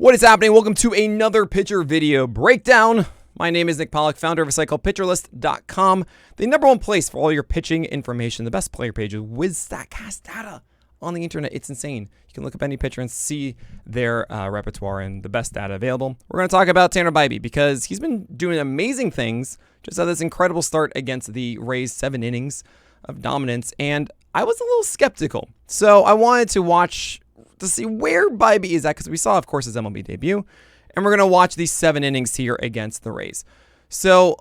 What is happening? Welcome to another pitcher video breakdown. My name is Nick Pollack, founder of a site called PitcherList.com, the #1 place for all your pitching information, the best player pages with StatCast data on the internet. It's insane. You can look up any pitcher and see their repertoire and the best data available. We're going to talk about Tanner Bibee because he's been doing amazing things. Just had this incredible start against the Rays, 7 innings of dominance, and I was a little skeptical. So I wanted to watch to see where Bibee is at, because we saw, of course, his MLB debut, and we're going to watch these 7 innings here against the Rays. So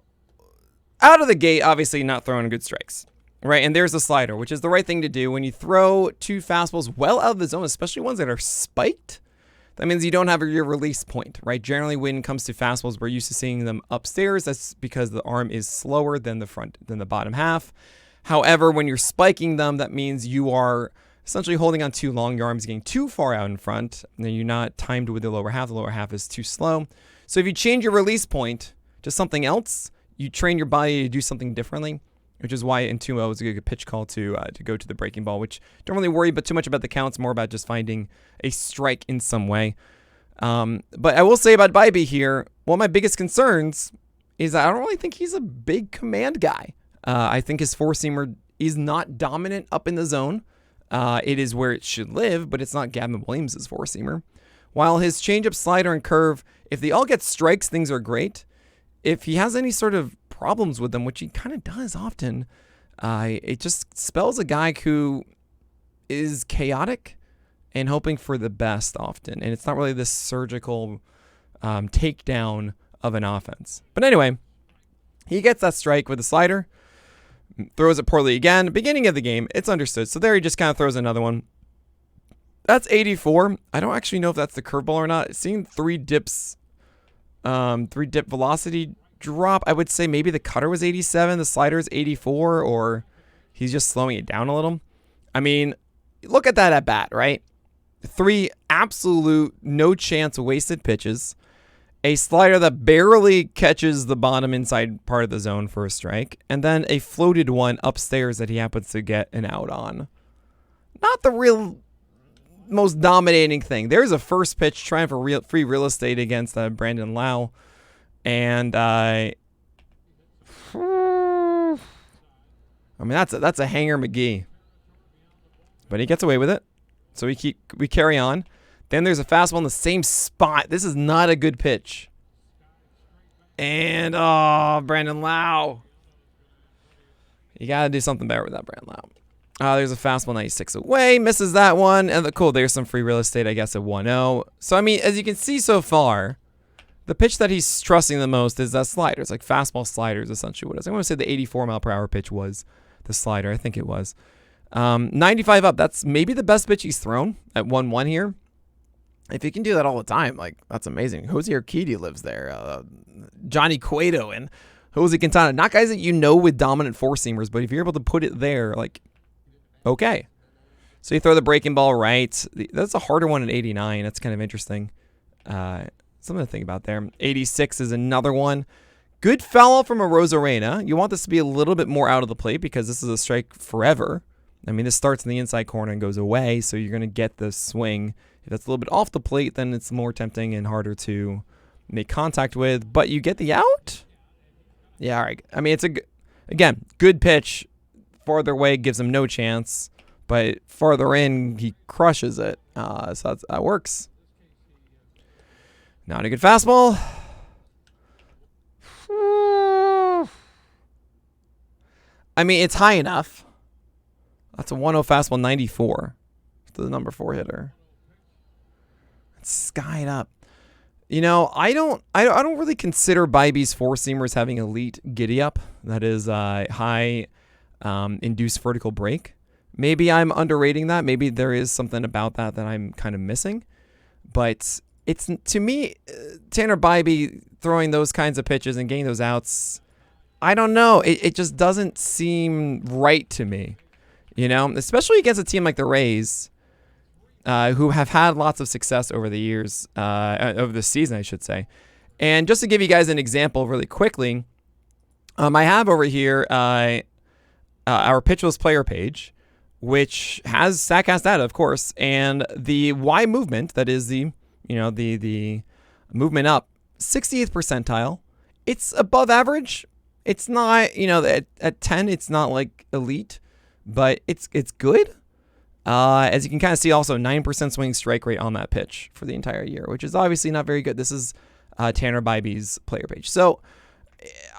out of the gate, obviously not throwing good strikes, right? And there's the slider, which is the right thing to do when you throw 2 fastballs well out of the zone, especially ones that are spiked. That means you don't have your release point, right? Generally, when it comes to fastballs, we're used to seeing them upstairs. That's because the arm is slower than the bottom half. However, when you're spiking them, that means you are essentially holding on too long. Your arm is getting too far out in front, and then you're not timed with the lower half. The lower half is too slow. So if you change your release point to something else, you train your body to do something differently, which is why in 2-0 is a good pitch call to go to the breaking ball, which don't really worry too much about the counts, more about just finding a strike in some way. But I will say about Bibee here, one of my biggest concerns is I don't really think he's a big command guy. I think his four-seamer is not dominant up in the zone. It is where it should live, but it's not Gavin Williams' four-seamer. While his changeup, slider, and curve, if they all get strikes, things are great. If he has any sort of problems with them, which he kind of does often, it just spells a guy who is chaotic and hoping for the best often. And it's not really this surgical takedown of an offense. But anyway, he gets that strike with a slider. Throws it poorly again. Beginning of the game, it's understood. So there he just kind of throws another one. That's 84. I don't actually know if that's the curveball or not. Seeing 3 dips, 3-dip velocity drop, I would say maybe the cutter was 87, the slider is 84, or he's just slowing it down a little. I mean, look at that at bat, right? 3 absolute no chance wasted pitches. A slider that barely catches the bottom inside part of the zone for a strike, and then a floated one upstairs that he happens to get an out on. Not the real most dominating thing. There's a first pitch trying for free real estate against Brandon Lau, and I mean that's a hanger McGee, but he gets away with it. So we carry on. Then there's a fastball in the same spot. This is not a good pitch. And, Brandon Lau. You got to do something better with that, Brandon Lau. There's a fastball 96 away. Misses that one. And cool, there's some free real estate, I guess, at 1-0. So, I mean, as you can see so far, the pitch that he's trusting the most is that slider. It's like fastball sliders, essentially what it is. I want to say the 84-mile-per-hour pitch was the slider. I think it was. 95 up. That's maybe the best pitch he's thrown at 1-1 here. If you can do that all the time, like, that's amazing. Jose Urquidy lives there. Johnny Cueto and Jose Quintana. Not guys that you know with dominant four-seamers, but if you're able to put it there, like, okay. So you throw the breaking ball right. That's a harder one at 89. That's kind of interesting. Something to think about there. 86 is another one. Good foul from a Rosarena. You want this to be a little bit more out of the plate because this is a strike forever. I mean, this starts in the inside corner and goes away, so you're going to get the swing. If that's a little bit off the plate, then it's more tempting and harder to make contact with. But you get the out? Yeah, all right. I mean, it's again, good pitch. Farther away gives him no chance. But farther in, he crushes it. So that works. Not a good fastball. I mean, it's high enough. That's a 1-0 fastball, 94. To the number 4 hitter. Skied up. You know, I don't really consider Bibee's four-seamers having elite giddy-up. That is high induced vertical break. Maybe I'm underrating that. Maybe there is something about that I'm kind of missing. But it's, to me, Tanner Bibee throwing those kinds of pitches and getting those outs, I don't know. It just doesn't seem right to me. You know, especially against a team like the Rays, who have had lots of success over the years, over the season, I should say. And just to give you guys an example really quickly, I have over here our Pitch List player page, which has StatCast data, of course, and the Y movement, that is the You know, the movement up, 68th percentile. It's above average. It's not, you know, at 10, it's not like elite, but it's good. As you can kind of see, also 9% swing strike rate on that pitch for the entire year, which is obviously not very good. This is Tanner Bibee's player page. So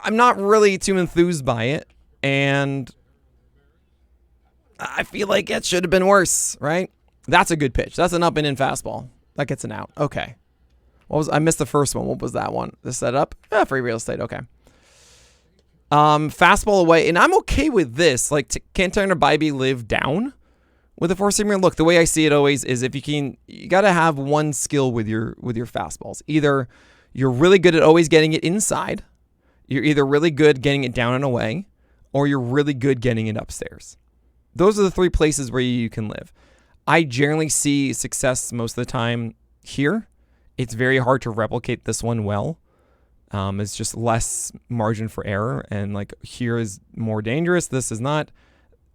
I'm not really too enthused by it, and I feel like it should have been worse, right? That's a good pitch. That's an up and in fastball. That gets an out. Okay. I missed the first one. What was that one? The setup? Free real estate. Okay. Fastball away, and I'm okay with this. Like, can Tanner Bibee live down with a four-seamer? Look, the way I see it always is if you got to have one skill with your fastballs. Either you're really good at always getting it inside, you're either really good getting it down and away, or you're really good getting it upstairs. Those are the three places where you can live. I generally see success most of the time here. It's very hard to replicate this one well. It's just less margin for error, and like here is more dangerous. This is not.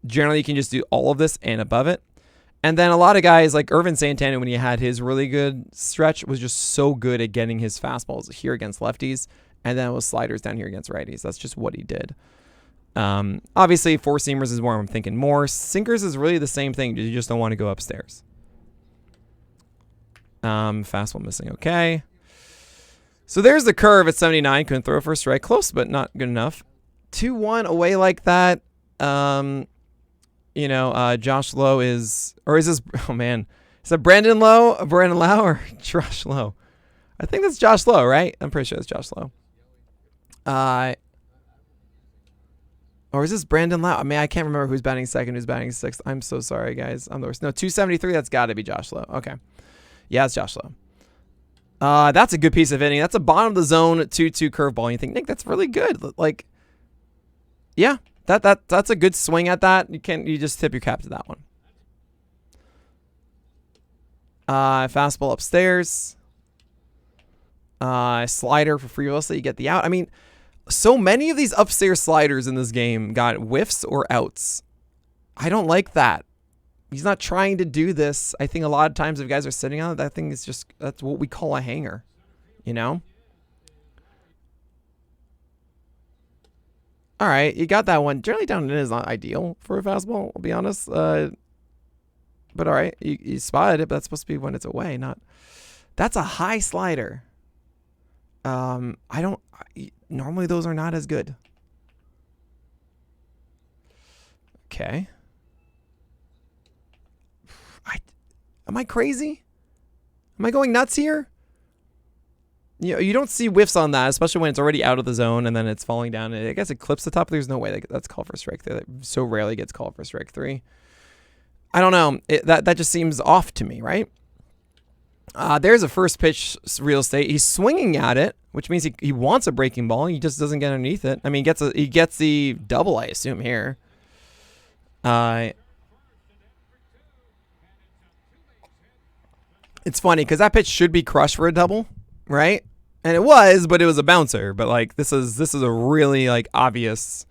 Generally, you can just do all of this and above it. And then a lot of guys like Irvin Santana, when he had his really good stretch, was just so good at getting his fastballs here against lefties, and then it was sliders down here against righties. That's just what he did. Obviously, four seamers is where I'm thinking more. Sinkers is really the same thing. You just don't want to go upstairs. Fastball missing. Okay. So there's the curve at 79. Couldn't throw for a strike. Close, but not good enough. 2-1 away like that. You know, Josh Lowe is, or is this, oh man, is that Brandon Lau or Josh Lowe? I think that's Josh Lowe, right? I'm pretty sure it's Josh Lowe. Or is this Brandon Lau? I mean, I can't remember who's batting second, who's batting sixth. I'm so sorry, guys. I'm the worst. No, 273, that's got to be Josh Lowe. Okay. Yeah, it's Josh Lowe. That's a good piece of hitting. That's a bottom of the zone 2-2 curveball. And you think, Nick, that's really good. Like, yeah, that's a good swing at that. You just tip your cap to that one. Fastball upstairs. Slider for free real, so you get the out. I mean, so many of these upstairs sliders in this game got whiffs or outs. I don't like that. He's not trying to do this. I think a lot of times if guys are sitting on it, that thing is just, that's what we call a hanger, you know? All right, you got that one. Generally down in is not ideal for a fastball, I'll be honest. But all right, you spotted it, but that's supposed to be when it's away, not. That's a high slider. Normally those are not as good. Okay. Am I crazy? Am I going nuts here? You don't see whiffs on that, especially when it's already out of the zone and then it's falling down. I guess it clips the top. There's no way that's called for strike three. That so rarely gets called for strike three. I don't know. That just seems off to me, right? There's a first pitch real estate. He's swinging at it, which means he wants a breaking ball. He just doesn't get underneath it. I mean, he gets the double, I assume, here. It's funny because that pitch should be crushed for a double, right? And it was, but it was a bouncer. But like this is a really like obvious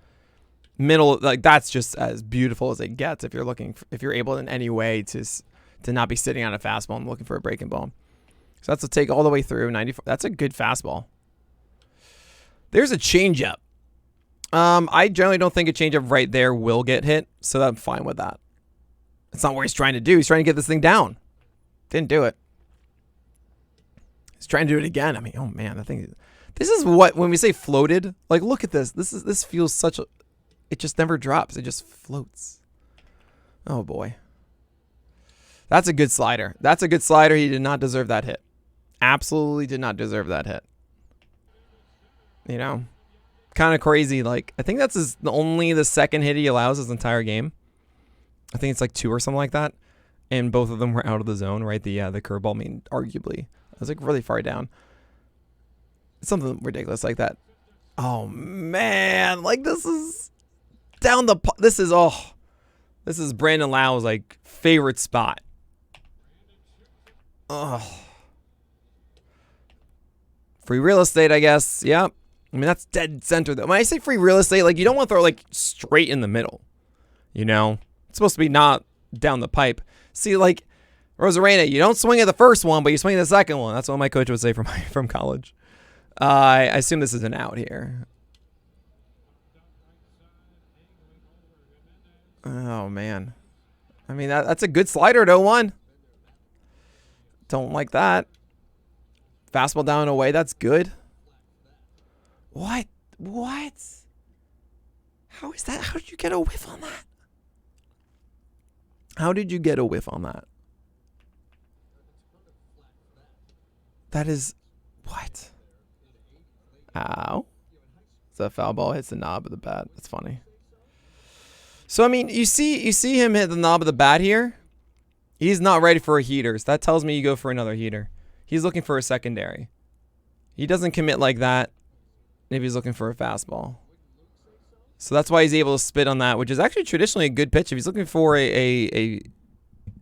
middle. Like that's just as beautiful as it gets if you're able in any way to not be sitting on a fastball and looking for a breaking ball. So that's a take all the way through 94. That's a good fastball. There's a changeup. I generally don't think a changeup right there will get hit, so I'm fine with that. It's not what he's trying to do. He's trying to get this thing down. Didn't do it. He's trying to do it again. I mean, oh man, I think this is what, when we say floated, like look at this. This feels such a, it just never drops. It just floats. Oh boy. That's a good slider. That's a good slider. He did not deserve that hit. Absolutely did not deserve that hit. You know, kind of crazy. Like, I think that's only the second hit he allows his entire game. I think it's like 2 or something like that. And both of them were out of the zone, right? The curveball, I mean, arguably. I was like really far down. Something ridiculous like that. Oh, man. Like, this is down the... This is Brandon Lau's, like, favorite spot. Oh. Free real estate, I guess. Yep. I mean, that's dead center, though. When I say free real estate, like, you don't want to throw, like, straight in the middle. You know? It's supposed to be not down the pipe. See, like, Rosarena, you don't swing at the first one, but you swing at the second one. That's what my coach would say from college. I assume this is an out here. Oh, man. I mean, that's a good slider to 1. Don't like that. Fastball down and away. That's good. What? What? How is that? How did you get a whiff on that? How did you get a whiff on that? That is... What? Ow. So a foul ball hits the knob of the bat. That's funny. So, I mean, you see him hit the knob of the bat here. He's not ready for a heater. So that tells me you go for another heater. He's looking for a secondary. He doesn't commit like that if he's looking for a fastball. So that's why he's able to spit on that, which is actually traditionally a good pitch. If he's looking for a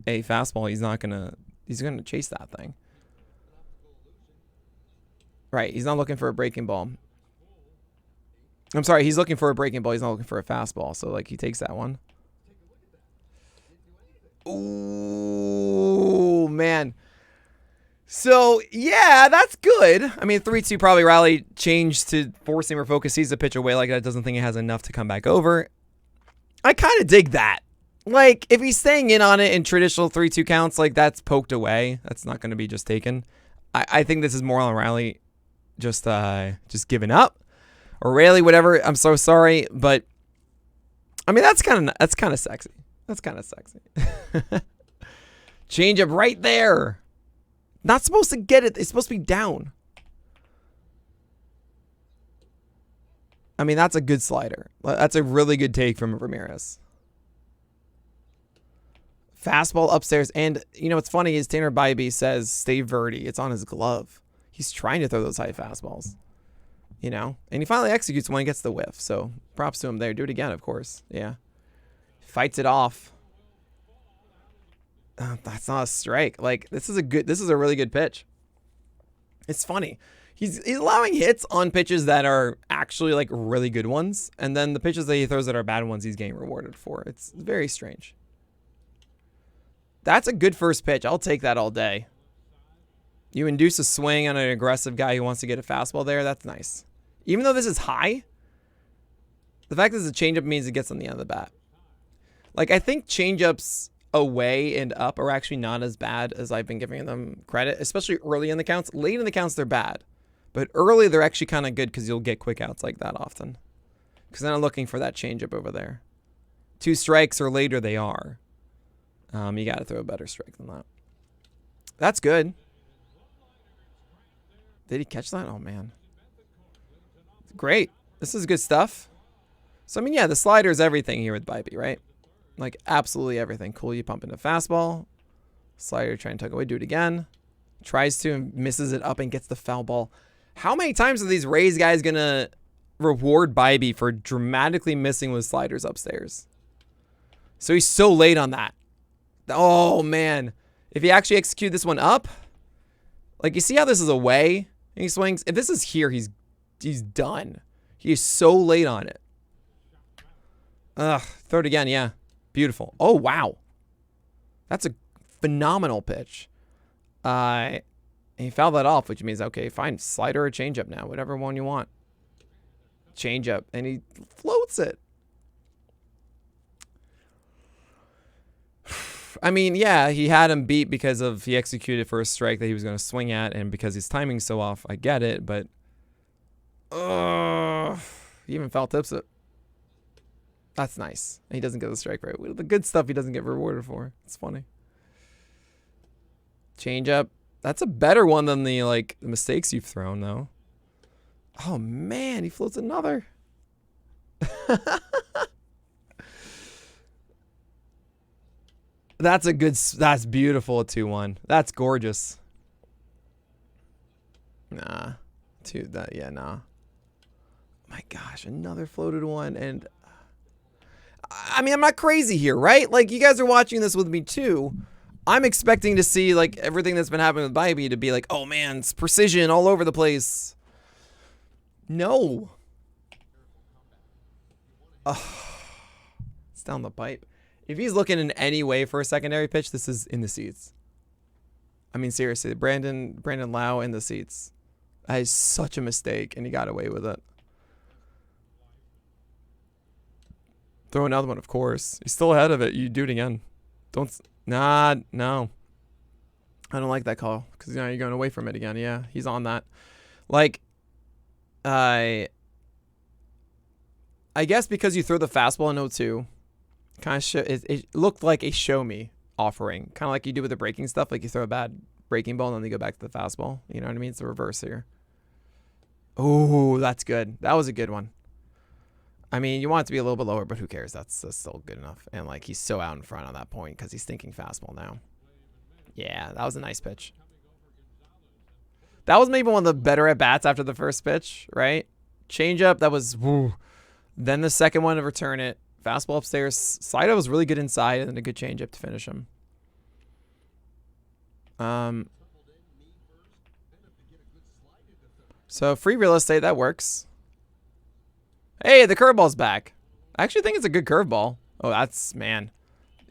fastball, he's gonna chase that thing. Right, he's not looking for a breaking ball. I'm sorry, he's looking for a breaking ball. He's not looking for a fastball. So, like, he takes that one. Ooh, man. So, yeah, that's good. I mean, 3-2 probably rally changed to four-seamer focus. Sees the pitch away like that. Doesn't think he has enough to come back over. I kind of dig that. Like, if he's staying in on it in traditional 3-2 counts, like, that's poked away. That's not going to be just taken. I think this is more on rally just giving up. Or really, whatever. I'm so sorry, but I mean that's kind of sexy. That's kind of sexy. Change up right there. Not supposed to get it. It's supposed to be down. I mean that's a good slider. That's a really good take from Ramirez. Fastball upstairs, and you know what's funny is Tanner Bibee says stay verti. It's on his glove. He's trying to throw those high fastballs. You know, and he finally executes when he gets the whiff. So props to him there. Do it again, of course. Yeah. Fights it off. That's not a strike. Like, this is a really good pitch. It's funny. He's allowing hits on pitches that are actually like really good ones. And then the pitches that he throws that are bad ones, he's getting rewarded for. It's very strange. That's a good first pitch. I'll take that all day. You induce a swing on an aggressive guy who wants to get a fastball there. That's nice. Even though this is high, the fact that it's a changeup means it gets on the end of the bat. Like, I think changeups away and up are actually not as bad as I've been giving them credit, especially early in the counts. Late in the counts, they're bad. But early, they're actually kind of good because you'll get quick outs like that often. Because they're not looking for that changeup over there. 2 strikes or later, they are. You got to throw a better strike than that. That's good. Did he catch that? Oh, man. Great. This is good stuff. So, I mean, yeah, the slider is everything here with Bibee, right? Like, absolutely everything. Cool, you pump into fastball. Slider trying to tuck away. Do it again. Tries to and misses it up and gets the foul ball. How many times are these Rays guys going to reward Bibee for dramatically missing with sliders upstairs? So he's so late on that. Oh, man. If he actually execute this one up, like, you see how this is away? And he swings. If this is here, he's done. He is so late on it. Ugh. Throw it again. Yeah. Beautiful. Oh, wow. That's a phenomenal pitch. And he fouled that off, which means, okay, fine. Slider or changeup now. Whatever one you want. Changeup. And he floats it. I mean, yeah, he had him beat because he executed for a strike that he was going to swing at, and because his timing's so off, I get it, but he even foul tips it. That's nice. And he doesn't get the strike right. The good stuff he doesn't get rewarded for. It's funny. Change up. That's a better one than the mistakes you've thrown, though. Oh, man, he floats another. That's beautiful at 2-1. That's gorgeous. Nah. Nah. My gosh, another floated one. And I mean, I'm not crazy here, right? Like, you guys are watching this with me too. I'm expecting to see like everything that's been happening with Bibee to be like, oh man, it's precision all over the place. No. It's down the pipe. If he's looking in any way for a secondary pitch, this is in the seats. I mean, seriously, Brandon Lau in the seats. That is such a mistake, and he got away with it. Throw another one, of course. He's still ahead of it. You do it again. Don't. Nah, no. I don't like that call because now you're going away from it again. Yeah, he's on that. Like, I guess because you throw the fastball in 0-2, kind of it looked like a show me offering, kind of like you do with the breaking stuff. Like you throw a bad breaking ball and then you go back to the fastball. You know what I mean? It's the reverse here. Oh, that's good. That was a good one. I mean, you want it to be a little bit lower, but who cares? That's still good enough. And like he's so out in front on that point because he's thinking fastball now. Yeah, that was a nice pitch. That was maybe one of the better at bats after the first pitch, right? Changeup, that was woo. Then the second one to return it. Fastball upstairs. Slider was really good inside and then a good changeup to finish him. So free real estate, that works. Hey, the curveball's back. I actually think it's a good curveball. Oh, that's, man.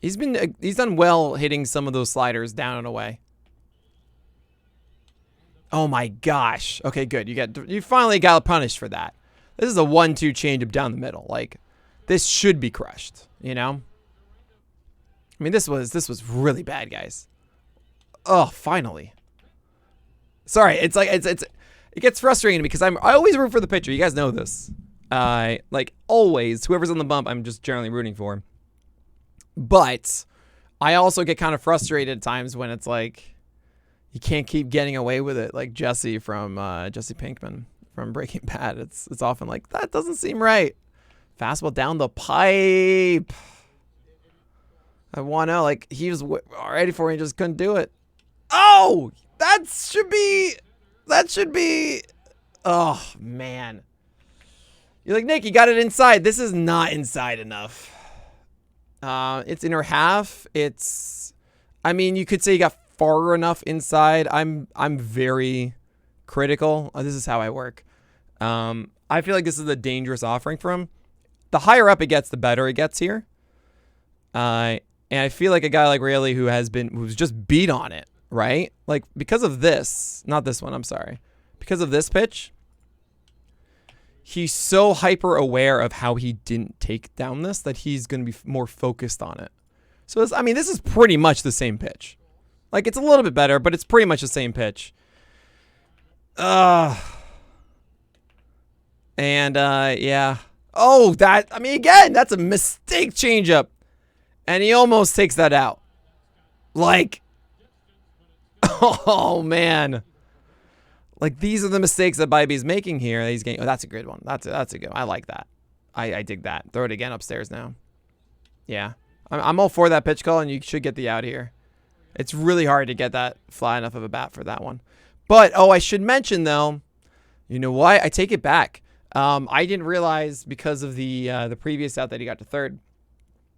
He's done well hitting some of those sliders down and away. Oh my gosh. Okay, good. You finally got punished for that. This is a 1-2 changeup down the middle. Like, this should be crushed, you know? I mean, this was really bad, guys. Oh, finally. Sorry, it's like it gets frustrating because I always root for the pitcher. You guys know this. Like always, whoever's on the bump, I'm just generally rooting for. But I also get kind of frustrated at times when it's like you can't keep getting away with it, like Jesse from Jesse Pinkman from Breaking Bad. It's often like that doesn't seem right. Fastball down the pipe. I want to like he was ready for it, and just couldn't do it. Oh, that should be. Oh man. You're like, Nick, you got it inside. This is not inside enough. It's inner half. I mean, you could say you got far enough inside. I'm very critical. This is how I work. I feel like this is a dangerous offering for him. The higher up it gets, the better it gets here. And I feel like a guy like Rayleigh who's just beat on it, right? Like because of this, not this one, I'm sorry. Because of this pitch, he's so hyper aware of how he didn't take down this that he's going to be more focused on it. So, this is pretty much the same pitch. Like, it's a little bit better, but it's pretty much the same pitch. Yeah. Oh, again, that's a mistake changeup. And he almost takes that out. Like, oh, man. Like, these are the mistakes that Bibee's making here. He's getting, oh, that's a good one. That's a good one. I like that. I dig that. Throw it again upstairs now. Yeah. I'm all for that pitch call, and you should get the out here. It's really hard to get that fly enough of a bat for that one. But, I should mention, though, you know what? I take it back. I didn't realize because of the previous out that he got to third.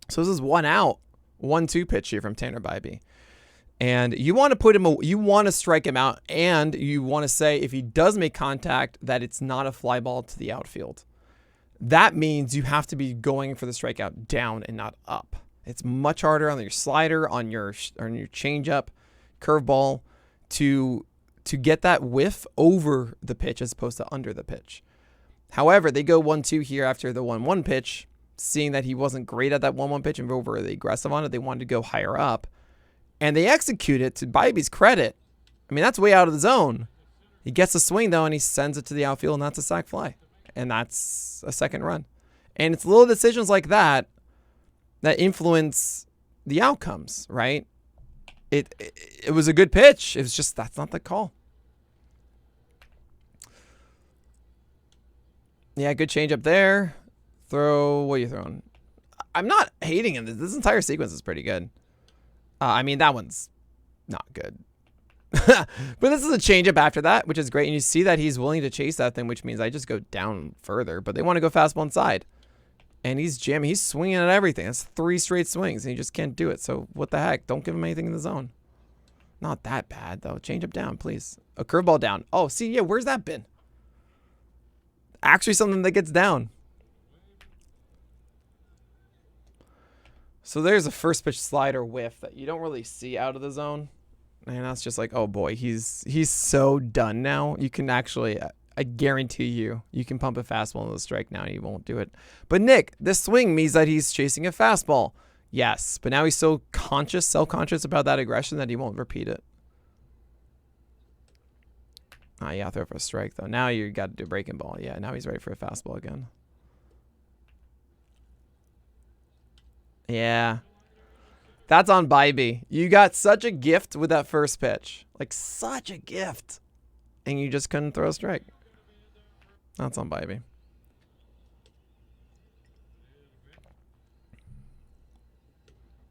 So this is 1 out. 1-2 pitch here from Tanner Bibee. And you want to put him, you want to strike him out, and you want to say if he does make contact that it's not a fly ball to the outfield. That means you have to be going for the strikeout down and not up. It's much harder on your slider, on your changeup, curveball, to get that whiff over the pitch as opposed to under the pitch. However, they go 1-2 here after the 1-1 pitch, seeing that he wasn't great at that 1-1 pitch and were overly aggressive on it. They wanted to go higher up. And they execute it to Bibee's credit. I mean, that's way out of the zone. He gets a swing, though, and he sends it to the outfield, and that's a sac fly. And that's a second run. And it's little decisions like that that influence the outcomes, right? It was a good pitch. It was just, that's not the call. Yeah, good change up there. What are you throwing? I'm not hating him. This entire sequence is pretty good. That one's not good. But this is a changeup after that, which is great. And you see that he's willing to chase that thing, which means I just go down further. But they want to go fastball inside. And he's jamming. He's swinging at everything. That's 3 straight swings, and he just can't do it. So what the heck? Don't give him anything in the zone. Not that bad, though. Change up down, please. A curveball down. Oh, see, yeah, where's that been? Actually something that gets down. So there's a first pitch slider whiff that you don't really see out of the zone. And that's just like, oh boy, he's so done now. You can actually, I guarantee you can pump a fastball into the strike now and he won't do it. But Nick, this swing means that he's chasing a fastball. Yes, but now he's so self-conscious about that aggression that he won't repeat it. Yeah, throw for a strike though. Now you got to do a breaking ball. Yeah, now he's ready for a fastball again. Yeah. That's on Bibee. You got such a gift with that first pitch. Like, such a gift. And you just couldn't throw a strike. That's on Bibee.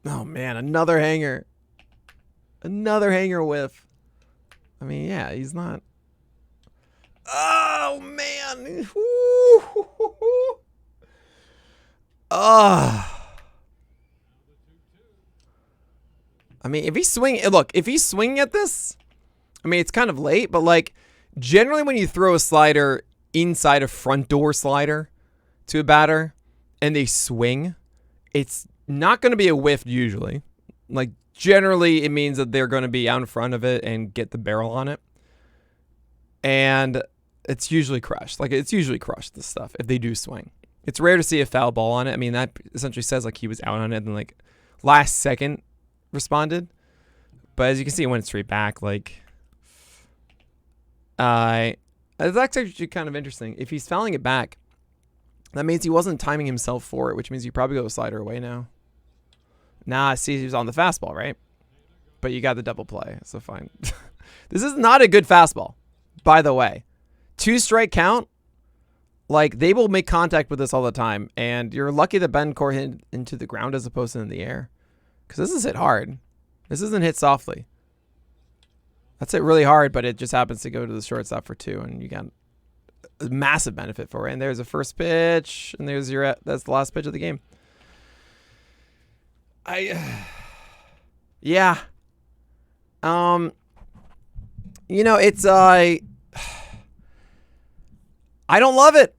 Oh, man. Another hanger. Another hanger whiff. I mean, yeah, he's not. Oh, man. I mean, if he's swinging at this, I mean, it's kind of late, but like generally when you throw a slider inside a front door slider to a batter and they swing, it's not going to be a whiff usually. Like generally it means that they're going to be out in front of it and get the barrel on it. And it's usually crushed. Like it's usually crushed, this stuff, if they do swing. It's rare to see a foul ball on it. I mean, that essentially says like he was out on it and like last second responded, but as you can see, it went straight back. Like, that's actually kind of interesting. If he's fouling it back, that means he wasn't timing himself for it, which means you probably go slider away now. Nah, see, he was on the fastball, right? But you got the double play, so fine. This is not a good fastball, by the way. 2-strike count. Like, they will make contact with this all the time, and you're lucky that Bencourt hit into the ground as opposed to in the air. Because this is hit hard. This isn't hit softly. That's hit really hard, but it just happens to go to the shortstop for 2, and you got a massive benefit for it. And there's a first pitch, and that's the last pitch of the game. Yeah. You know, it's I don't love it.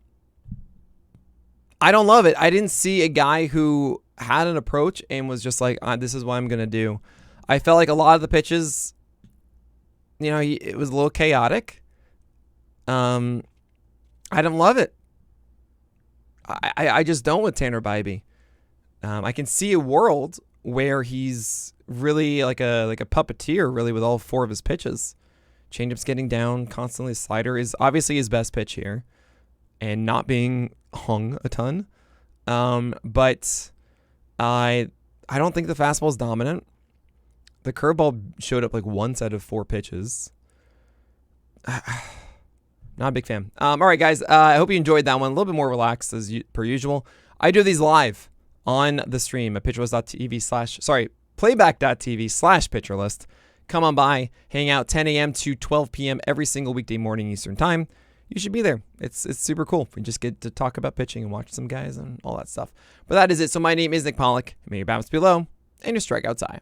I don't love it. I didn't see a guy who had an approach and was just like, this is what I'm going to do. I felt like a lot of the pitches, you know, it was a little chaotic. I don't love it. I just don't with Tanner Bibee. I can see a world where he's really like a puppeteer, really, with all 4 of his pitches. Changeup's getting down constantly. Slider is obviously his best pitch here, and not being hung a ton. But I don't think the fastball is dominant. The curveball showed up like once out of 4 pitches. Not a big fan. All right, guys. I hope you enjoyed that one. A little bit more relaxed as per usual. I do these live on the stream at playback.tv/pitcherlist. Come on by, hang out 10 a.m. to 12 p.m. every single weekday morning Eastern time. You should be there. It's super cool. We just get to talk about pitching and watch some guys and all that stuff. But that is it. So my name is Nick Pollack. May your bounce be low and your strikeouts high.